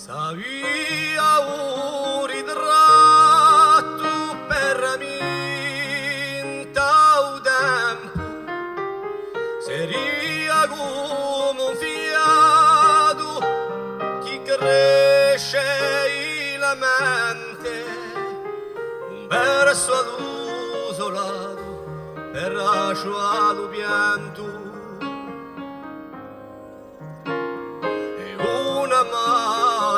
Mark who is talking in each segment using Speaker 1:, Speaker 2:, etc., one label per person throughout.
Speaker 1: Savia un ritratto per minta o tempo, seria come un fiato che cresce la mente, un verso all'usolato per asciuare il pianto.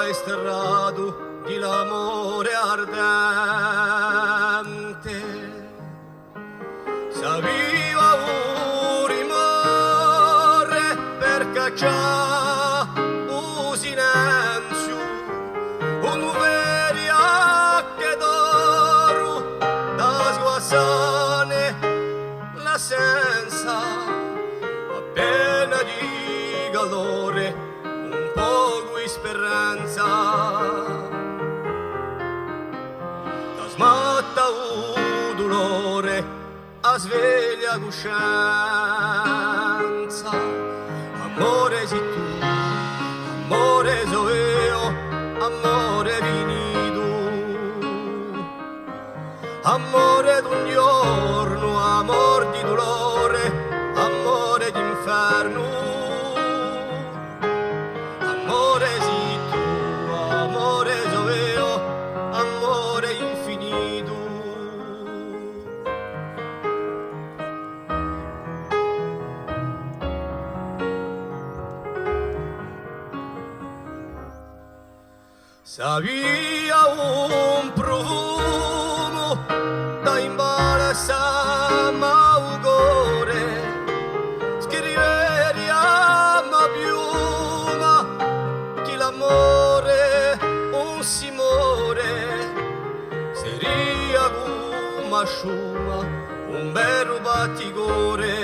Speaker 1: Maestrato di l'amore ardente, sapiva un rimore per cacciare un silenzio, un veria che d'oro da sguassare la senza appena di calore, un poco di speranza. Da smatta un dolore a sveglia coscienza. Amore si tu, amore so io, amore vini tu. Amore d'un giorno, amor di dolore, amore d'inferno. Amore si tu, amore so io, amore infinito. Savia un profumo da imbalsama il cuore, scriveria ma piuma che l'amore un simore seria come asciuma un vero batticore,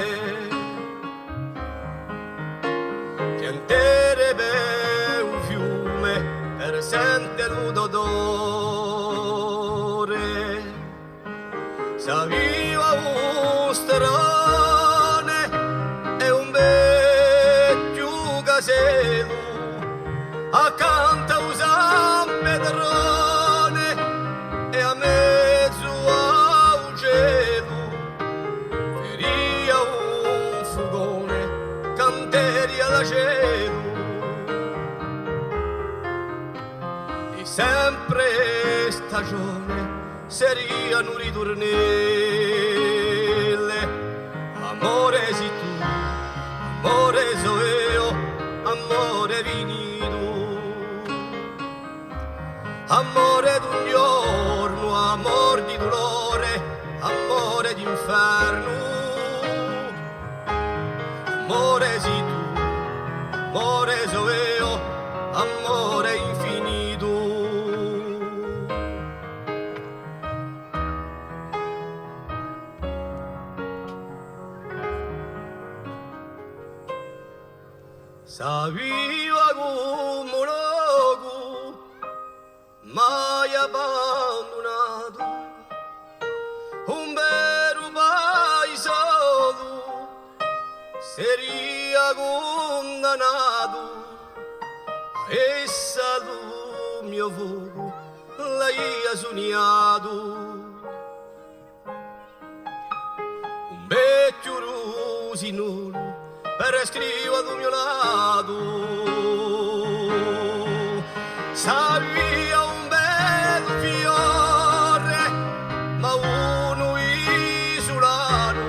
Speaker 1: pianterebbe un fiume per sentire l'odore. Saviva un strane e un vecchio casello accanto a un San Pedrone e a mezzo al cielo feria un fugone canteri alla cielo. E sempre stagione seriano ritornelle. Amore si tu, amore so io, amore vini tu. Amore d'un giorno, amor di dolore, amore d'inferno. Amore si tu, amore so io, amore infinito. Sapiva come un loco mai abbandonato, un vero paesato seria condannato a essa tu mio fuoco l'hai sognato. Un vecchio rosinolo per scrivere al mio lato, savia un bel fiore, ma uno isolano,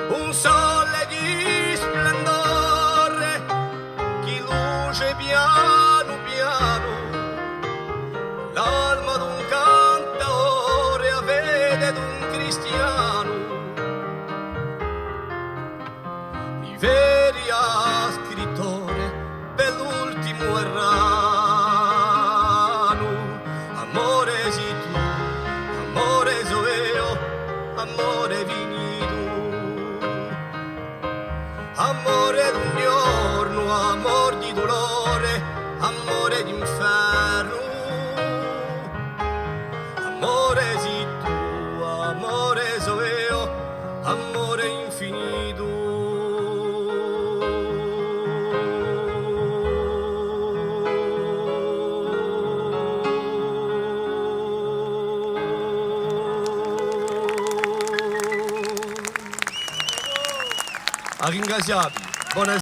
Speaker 1: un sole di splendore, che luce piano piano, l'alma d'un cantaore, a fede d'un cristiano. Veria scrittore per l'ultimo errano. Amore si tu, amore so io, amore vini tu. Amore d'un giorno, amor di dolore, amore d'inferno. Amore si tu, amore so io, amore infinito. a ringraziarvi. Buona